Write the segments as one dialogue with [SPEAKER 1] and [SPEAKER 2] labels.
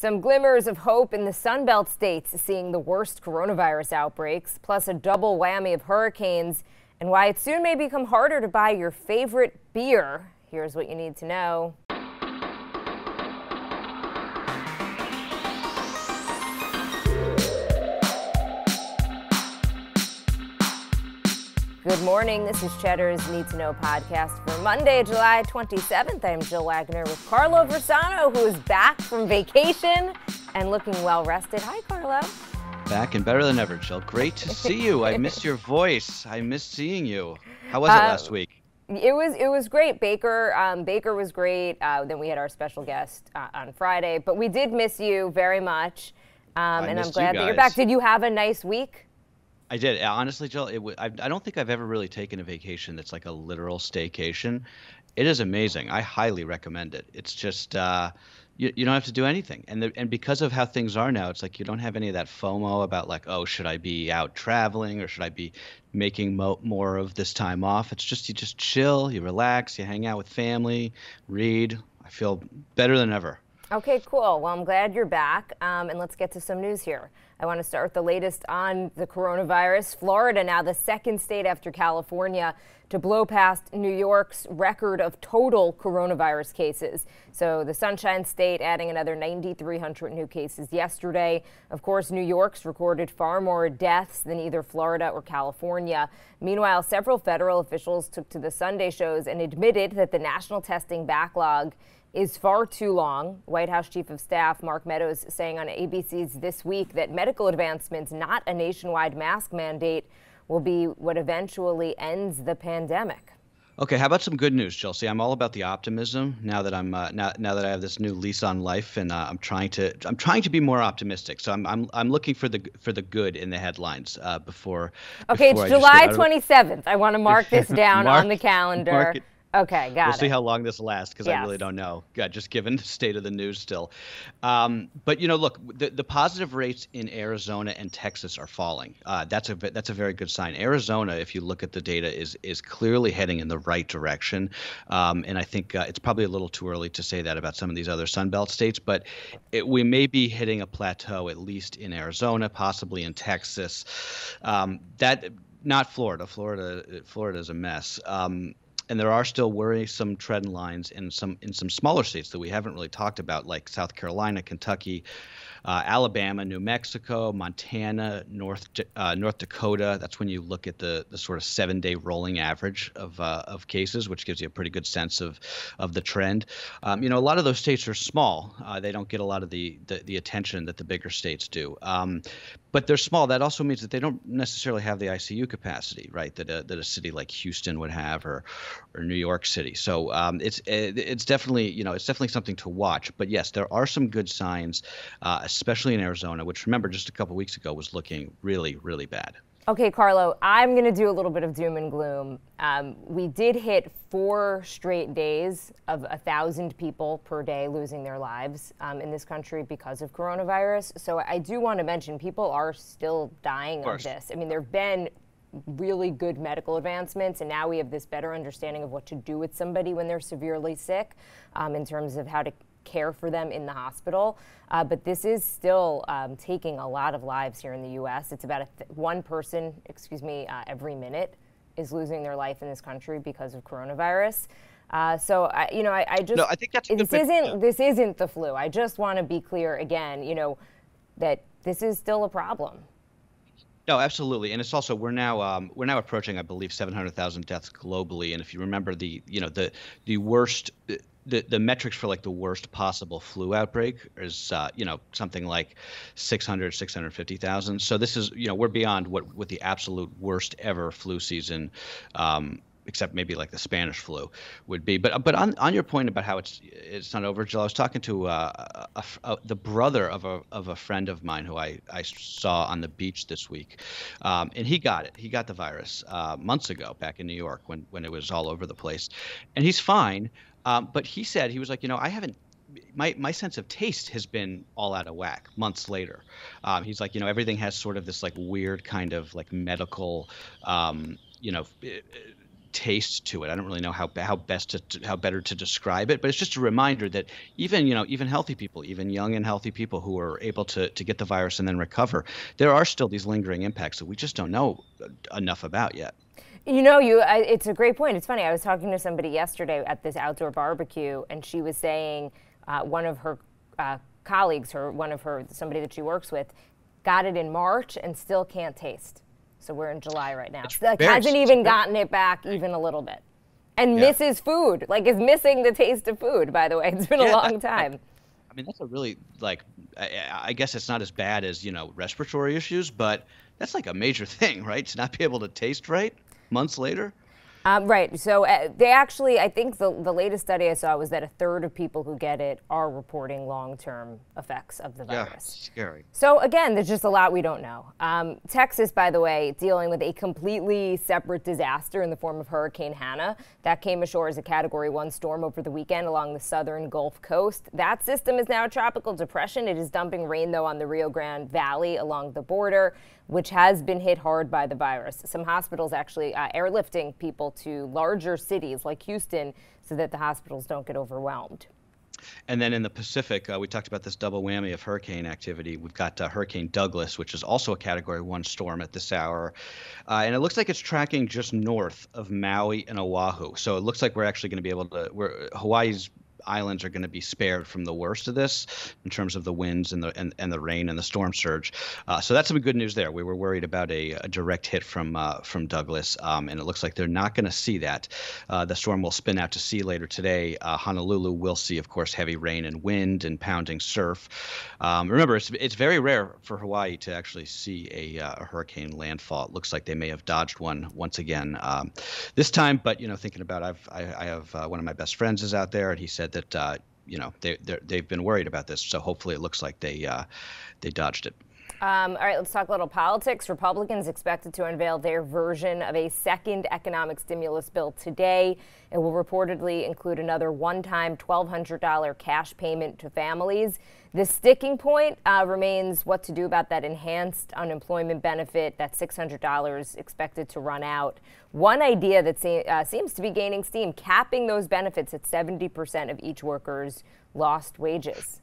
[SPEAKER 1] Some glimmers of hope in the Sunbelt states seeing the worst coronavirus outbreaks, plus a double whammy of hurricanes, and why it soon may become harder to buy your favorite beer. Here's what you need to know. Good morning. This is Cheddar's Need2Know podcast for Monday, July 27th. I'm Jill Wagner with Carlo Versano, who is back from vacation and looking well rested. Hi, Carlo.
[SPEAKER 2] Back and better than ever, Jill. Great to see you. I missed your voice. I missed seeing you. How was it last week?
[SPEAKER 1] It was great. Baker was great. Then we had our special guest on Friday, but we did miss you very much. And I'm glad that you're back. Did you have a nice week?
[SPEAKER 2] I did. Honestly, Jill, I don't think I've ever really taken a vacation that's like a literal staycation. It is amazing. I highly recommend it. It's just you don't have to do anything, and because of how things are now, it's like you don't have any of that FOMO about like, oh, should I be out traveling or should I be making more of this time off? It's just you just chill, you relax, you hang out with family, read. I feel better than ever.
[SPEAKER 1] Okay, cool. Well, I'm glad you're back, and let's get to some news here. I want to start with the latest on the coronavirus. Florida now the second state after California to blow past New York's record of total coronavirus cases. So the Sunshine State adding another 9,300 new cases yesterday. Of course, New York's recorded far more deaths than either Florida or California. Meanwhile, several federal officials took to the Sunday shows and admitted that the national testing backlog is far too long. White House Chief of Staff Mark Meadows saying on ABC's This Week that medical advancements, not a nationwide mask mandate, will be what eventually ends the pandemic.
[SPEAKER 2] Okay, how about some good news, Chelsea? I'm all about the optimism now that I'm now that I have this new lease on life, and I'm trying to be more optimistic. So I'm looking for the good in the headlines before.
[SPEAKER 1] Okay, it's July 27th. I want to mark this down on the calendar. Okay, got it.
[SPEAKER 2] We'll see how long this lasts because
[SPEAKER 1] Yes.
[SPEAKER 2] I really don't know. Just given the state of the news still. But look, the positive rates in Arizona and Texas are falling. That's a very good sign. Arizona, if you look at the data, is clearly heading in the right direction. And I think it's probably a little too early to say that about some of these other Sunbelt states, but we may be hitting a plateau, at least in Arizona, possibly in Texas. Not Florida. Florida is a mess. And there are still worrisome trend lines in some smaller states that we haven't really talked about, like South Carolina, Kentucky, Alabama, New Mexico, Montana, North Dakota. That's when you look at the sort of 7-day rolling average of cases, which gives you a pretty good sense of the trend. A lot of those states are small. They don't get a lot of the attention that the bigger states do. But they're small. That also means that they don't necessarily have the ICU capacity, right? That a city like Houston would have, or New York City. So it's definitely something to watch. But yes, there are some good signs, especially in Arizona, which remember just a couple weeks ago was looking really, really bad.
[SPEAKER 1] Okay, Carlo, I'm going to do a little bit of doom and gloom. We did hit 4 straight days of 1,000 people per day losing their lives in this country because of coronavirus. So I do want to mention people are still dying of this. I mean, there have been really good medical advancements, and now we have this better understanding of what to do with somebody when they're severely sick in terms of how to care for them in the hospital. But this is still taking a lot of lives here in the U.S. It's about one person, every minute is losing their life in this country because of coronavirus. I think that's a good this isn't the flu. I just want to be clear again, that this is still a problem.
[SPEAKER 2] No, absolutely, and it's also we're now approaching, I believe, 700,000 deaths globally. And if you remember the worst. The metrics for like the worst possible flu outbreak is something like 650,000. So this is we're beyond what the absolute worst ever flu season, except maybe like the Spanish flu would be. But on your point about how it's not over, Jill, I was talking to the brother of a friend of mine who I saw on the beach this week, and he got it. He got the virus months ago back in New York when it was all over the place, and he's fine. But he said, he was like, I haven't, my sense of taste has been all out of whack months later. He's like, everything has sort of this like weird kind of like medical, taste to it. I don't really know how better to describe it, but it's just a reminder that even healthy people, even young and healthy people who are able to get the virus and then recover, there are still these lingering impacts that we just don't know enough about yet.
[SPEAKER 1] It's a great point. It's funny. I was talking to somebody yesterday at this outdoor barbecue, and she was saying one of her colleagues, somebody that she works with, got it in March and still can't taste. So we're in July right now. Hasn't even gotten it back even a little bit. And misses food, is missing the taste of food, by the way. It's been a long time.
[SPEAKER 2] I mean, that's a really, I guess it's not as bad as, respiratory issues, but that's like a major thing, right? To not be able to taste right months later.
[SPEAKER 1] Right. So they actually, I think the latest study I saw was that a third of people who get it are reporting long-term effects of the virus.
[SPEAKER 2] Yeah, scary.
[SPEAKER 1] So again, there's just a lot we don't know. Texas, by the way, dealing with a completely separate disaster in the form of Hurricane Hannah. That came ashore as a Category 1 storm over the weekend along the southern Gulf Coast. That system is now a tropical depression. It is dumping rain, though, on the Rio Grande Valley along the border, which has been hit hard by the virus. Some hospitals actually airlifting people to larger cities like Houston so that the hospitals don't get overwhelmed.
[SPEAKER 2] And then in the Pacific, we talked about this double whammy of hurricane activity. We've got Hurricane Douglas, which is also a Category 1 storm at this hour. And it looks like it's tracking just north of Maui and Oahu. So it looks like we're actually going to be able to Hawaii's islands are going to be spared from the worst of this in terms of the winds and the rain and the storm surge. So that's some good news there. We were worried about a direct hit from Douglas, and it looks like they're not going to see that. The storm will spin out to sea later today. Honolulu will see, of course, heavy rain and wind and pounding surf. Remember, it's very rare for Hawaii to actually see a hurricane landfall. It looks like they may have dodged one once again this time. But thinking about, I have one of my best friends is out there, and he said that they've been worried about this, so hopefully it looks like they dodged it.
[SPEAKER 1] All right, let's talk a little politics. Republicans expected to unveil their version of a second economic stimulus bill today. It will reportedly include another one-time $1,200 cash payment to families. The sticking point remains what to do about that enhanced unemployment benefit, that $600 expected to run out. One idea that seems to be gaining steam, capping those benefits at 70% of each worker's lost wages.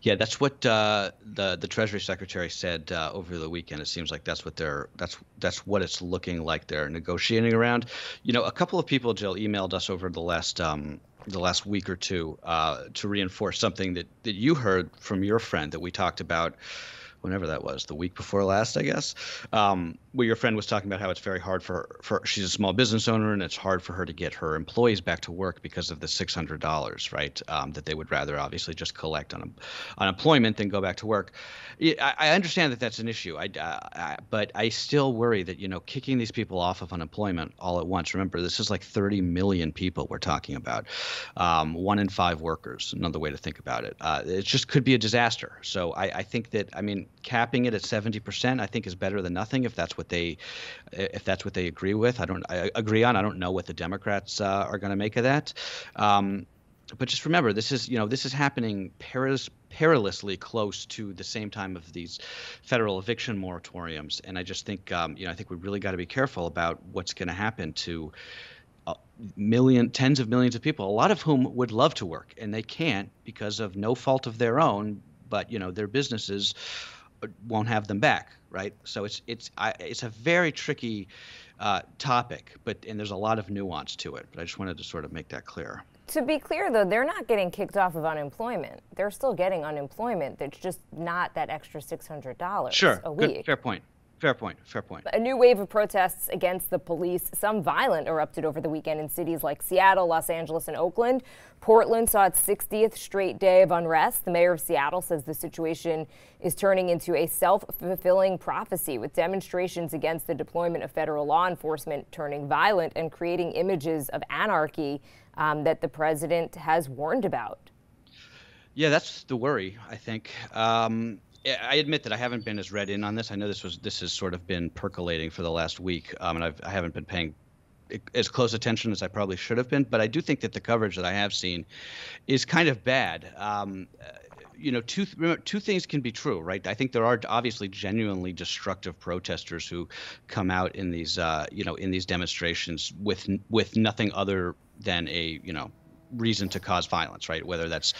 [SPEAKER 2] Yeah, that's what the Treasury Secretary said over the weekend. It seems like that's what it's looking like they're negotiating around. A couple of people, Jill, emailed us over the last week or two to reinforce something that you heard from your friend that we talked about whenever that was, the week before last, I guess, where your friend was talking about how it's very hard for she's a small business owner, and it's hard for her to get her employees back to work because of the $600, right? That they would rather obviously just collect on unemployment than go back to work. I understand that that's an issue, but I still worry that, kicking these people off of unemployment all at once. Remember, this is like 30 million people we're talking about, 1 in 5 workers, another way to think about it. It just could be a disaster. So I think that, capping it at 70%, I think is better than nothing if that's what they agree with. I agree on. I don't know what the Democrats are going to make of that. But just remember, this is happening perilously close to the same time of these federal eviction moratoriums, and I just think I think we really got to be careful about what's going to happen to tens of millions of people, a lot of whom would love to work and they can't because of no fault of their own, but their businesses won't have them back, right? So it's a very tricky topic, and there's a lot of nuance to it. But I just wanted to sort of make that clear.
[SPEAKER 1] To be clear, though, they're not getting kicked off of unemployment. They're still getting unemployment. It's just not that extra $600 a week.
[SPEAKER 2] Good, fair point. Fair point.
[SPEAKER 1] A new wave of protests against the police, some violent, erupted over the weekend in cities like Seattle, Los Angeles, and Oakland. Portland saw its 60th straight day of unrest. The mayor of Seattle says the situation is turning into a self-fulfilling prophecy, with demonstrations against the deployment of federal law enforcement turning violent and creating images of anarchy that the president has warned about.
[SPEAKER 2] Yeah, that's the worry, I think. I admit that I haven't been as read in on this. I know this has sort of been percolating for the last week, and I haven't been paying as close attention as I probably should have been. But I do think that the coverage that I have seen is kind of bad. two things can be true, right? I think there are obviously genuinely destructive protesters who come out in these, in these demonstrations with nothing other than a, reason to cause violence, right? Whether that's,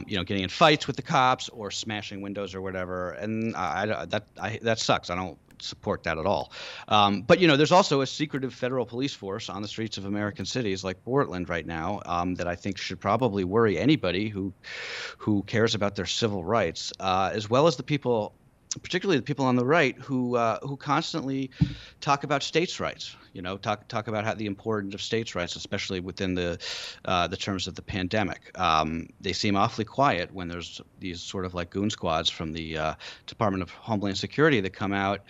[SPEAKER 2] getting in fights with the cops or smashing windows or whatever. And that sucks. I don't support that at all. But there's also a secretive federal police force on the streets of American cities like Portland right now that I think should probably worry anybody who cares about their civil rights, as well as the people, particularly the people on the right who constantly talk about states' rights. Talk about how the importance of states' rights, especially within the terms of the pandemic. They seem awfully quiet when there's these sort of like goon squads from the Department of Homeland Security that come out,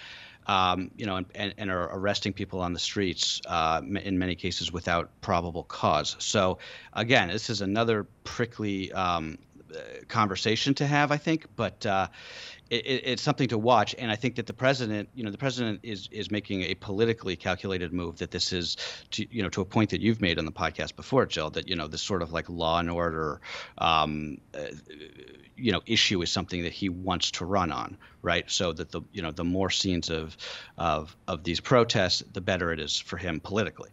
[SPEAKER 2] and are arresting people on the streets in many cases without probable cause. So again, this is another prickly conversation to have, I think, but it's something to watch. And I think that the president is making a politically calculated move, that this is to a point that you've made on the podcast before, Jill, that this sort of like law and order issue is something that he wants to run on, right? So that the more scenes of these protests, the better it is for him politically.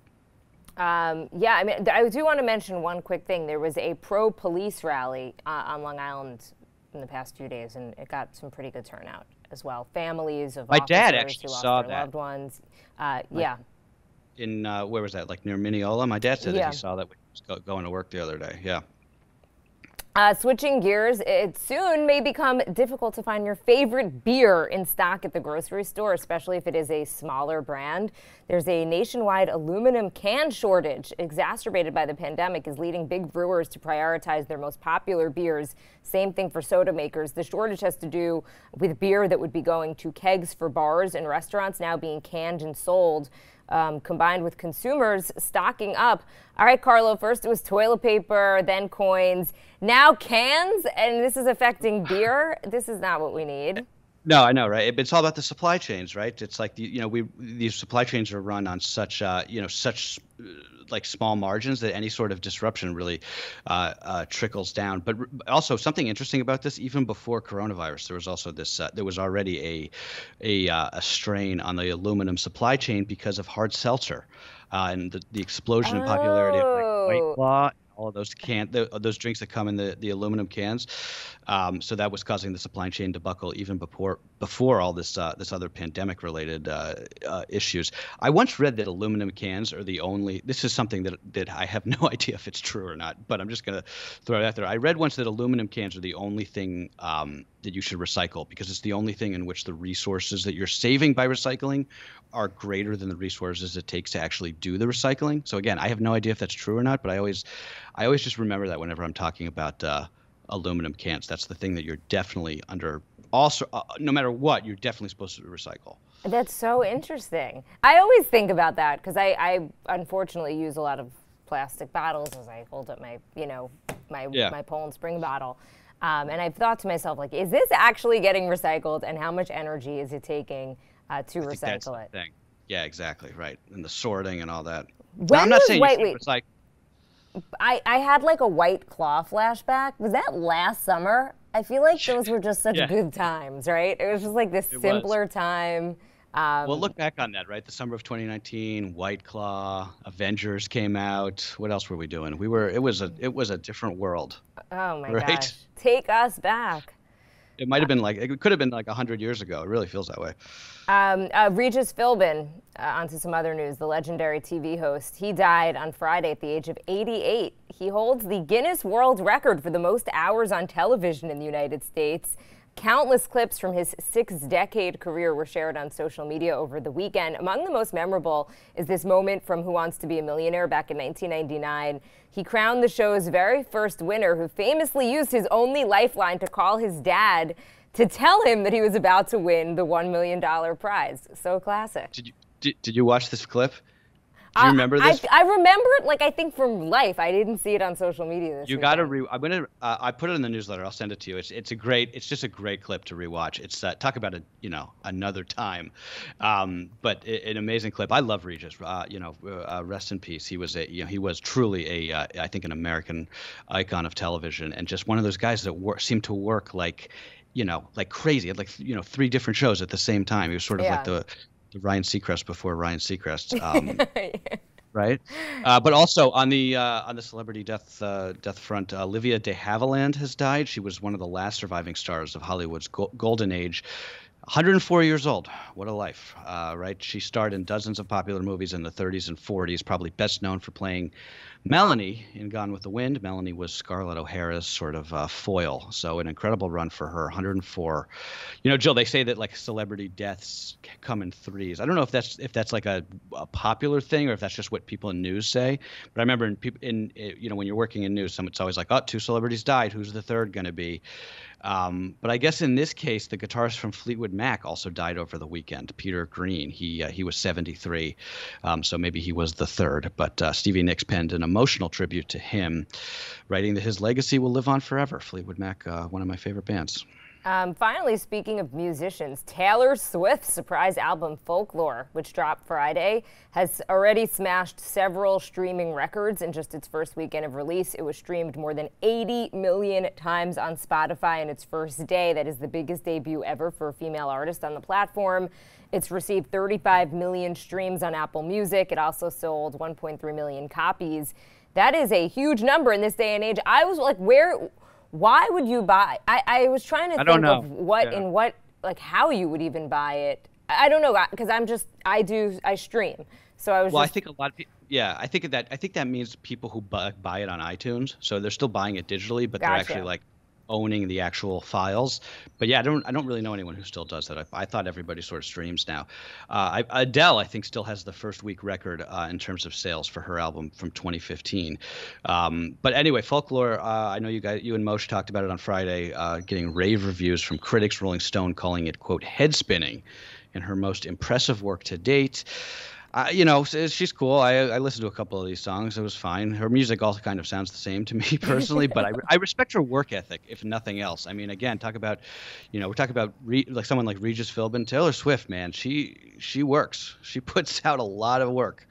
[SPEAKER 1] I do want to mention one quick thing. There was a pro-police rally on Long Island in the past few days, and it got some pretty good turnout as well. Families of officers
[SPEAKER 2] dad actually
[SPEAKER 1] who lost
[SPEAKER 2] saw
[SPEAKER 1] their
[SPEAKER 2] that.
[SPEAKER 1] loved ones.
[SPEAKER 2] In where was that? Like near Mineola? My dad said that he saw that when he was going to work the other day. Yeah.
[SPEAKER 1] Switching gears, it soon may become difficult to find your favorite beer in stock at the grocery store, especially if it is a smaller brand. There's a nationwide aluminum can shortage, exacerbated by the pandemic, is leading big brewers to prioritize their most popular beers. Same thing for soda makers. The shortage has to do with beer that would be going to kegs for bars and restaurants now being canned and sold. Combined with consumers stocking up. All right, Carlo, first it was toilet paper, then coins, now cans, and this is affecting beer. This is not what we need.
[SPEAKER 2] No, I know, right? It's all about the supply chains, right? It's like these supply chains are run on such like small margins that any sort of disruption really trickles down. But also something interesting about this, even before coronavirus, there was also this. There was already a strain on the aluminum supply chain because of hard seltzer, and the explosion in popularity of like White Claw. All of those those drinks that come in the aluminum cans, so that was causing the supply chain to buckle even before all this other pandemic related issues. I once read that aluminum cans are the only. This is something that I have no idea if it's true or not, but I'm just gonna throw it out there. I read once that aluminum cans are the only thing that you should recycle because it's the only thing in which the resources that you're saving by recycling are greater than the resources it takes to actually do the recycling. So again, I have no idea if that's true or not, but I always just remember that whenever I'm talking about aluminum cans. That's the thing that you're definitely under. Also, no matter what, you're definitely supposed to recycle.
[SPEAKER 1] That's so interesting. I always think about that because I unfortunately use a lot of plastic bottles as I hold up my my Poland Spring bottle. And I've thought to myself, like, is this actually getting recycled, and how much energy is it taking to recycle it?
[SPEAKER 2] Thing. Yeah, exactly, right. And the sorting and all that.
[SPEAKER 1] When
[SPEAKER 2] I'm not saying you should recycle.
[SPEAKER 1] I had like a White Claw flashback. Was that last summer? I feel like those were just such good times, right? It was just like this simpler time.
[SPEAKER 2] Well, look back on that, right? The summer of 2019, White Claw, Avengers came out. What else were we doing? It was a different world.
[SPEAKER 1] Oh my gosh. Take us back.
[SPEAKER 2] It might have been it could have been like 100 years ago. It really feels that way.
[SPEAKER 1] Regis Philbin, onto some other news, the legendary TV host. He died on Friday at the age of 88. He holds the Guinness World Record for the most hours on television in the United States. Countless clips from his 6-decade career were shared on social media over the weekend. Among the most memorable is this moment from Who Wants to Be a Millionaire back in 1999. He crowned the show's very first winner, who famously used his only lifeline to call his dad to tell him that he was about to win the $1 million prize. So classic.
[SPEAKER 2] Did you watch this clip? Do you remember this?
[SPEAKER 1] I remember it, like, I think from life. I didn't see it on social media this
[SPEAKER 2] You
[SPEAKER 1] weekend.
[SPEAKER 2] got to I'm gonna. I put it in the newsletter. I'll send it to you. It's just a great clip to rewatch. It's talk about another time, but an amazing clip. I love Regis. Rest in peace. He was he was truly I think an American icon of television, and just one of those guys that seemed to work like crazy. Had 3 different shows at the same time. He was sort of like the Ryan Seacrest before Ryan Seacrest. Right, but also on the celebrity death front, Olivia de Havilland has died. She was one of the last surviving stars of Hollywood's golden age. 104 years old. What a life, right? She starred in dozens of popular movies in the 30s and 40s, probably best known for playing Melanie in Gone with the Wind. Melanie was Scarlett O'Hara's sort of foil. So an incredible run for her, 104. Jill, they say that like celebrity deaths come in threes. I don't know if that's like a popular thing or if that's just what people in news say. But I remember when you're working in news, it's always like, 2 celebrities died. Who's the third going to be? But I guess in this case, the guitarist from Fleetwood Mac also died over the weekend. Peter Green, he was 73, so maybe he was the third. But Stevie Nicks penned an emotional tribute to him, writing that his legacy will live on forever. Fleetwood Mac, one of my favorite bands.
[SPEAKER 1] Finally, speaking of musicians, Taylor Swift's surprise album Folklore, which dropped Friday, has already smashed several streaming records in just its first weekend of release. It was streamed more than 80 million times on Spotify in its first day. That is the biggest debut ever for a female artist on the platform. It's received 35 million streams on Apple Music. It also sold 1.3 million copies. That is a huge number in this day and age. I was like, why would you buy? I was trying to think of how you would even buy it. I don't know, because I stream. So I was.
[SPEAKER 2] Well, I think a lot of people. Yeah, I think that means people who buy it on iTunes. So they're still buying it digitally, but they're actually like owning the actual files. But yeah, I don't really know anyone who still does that. I thought everybody sort of streams now. Adele, I think, still has the first week record in terms of sales for her album from 2015. But anyway, Folklore, I know you and Moshe talked about it on Friday, getting rave reviews from critics, Rolling Stone calling it, quote, head-spinning in her most impressive work to date. She's cool. I listened to a couple of these songs. It was fine. Her music also kind of sounds the same to me personally, but I respect her work ethic, if nothing else. I mean, again, we're talking about like someone like Regis Philbin. Taylor Swift, man, she works. She puts out a lot of work.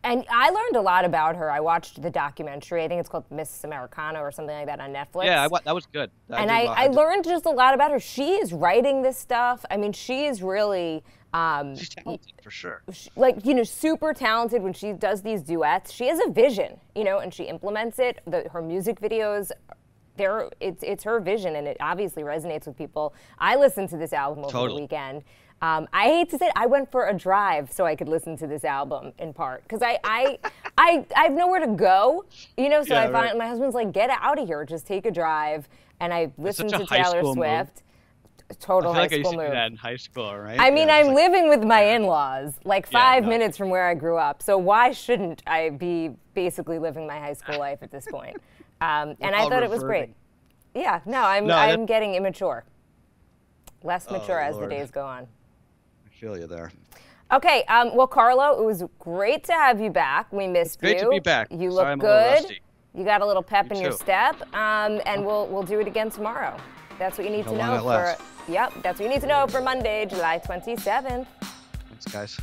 [SPEAKER 1] And I learned a lot about her. I watched the documentary. I think it's called Miss Americana or something like that on Netflix.
[SPEAKER 2] Yeah, that was good.
[SPEAKER 1] I learned just a lot about her. She is writing this stuff. I mean, she is really...
[SPEAKER 2] she's talented for sure.
[SPEAKER 1] Super talented when she does these duets. She has a vision, and she implements it. Her music videos, it's her vision, and it obviously resonates with people. I listened to this album over the weekend. I hate to say it, I went for a drive so I could listen to this album in part because I have nowhere to go, so I find my husband's like, get out of here, just take a drive, and I listened to Taylor Swift. Total high school move. I feel like I used to do that
[SPEAKER 2] in high school, right?
[SPEAKER 1] I mean, I'm living with my in-laws, like 5 minutes from where I grew up. So why shouldn't I be basically living my high school life at this point? And I thought it was great. Yeah, I'm getting immature. Less mature as the days go on.
[SPEAKER 2] I feel you there.
[SPEAKER 1] Okay, well, Carlo, it was great to have you back. We missed you.
[SPEAKER 2] Great to be back.
[SPEAKER 1] You look good. You got a little pep in your step, and we'll do it again tomorrow. That's what you need to know for. Yep, that's what you need to know for Monday, July 27th.
[SPEAKER 2] Thanks, guys.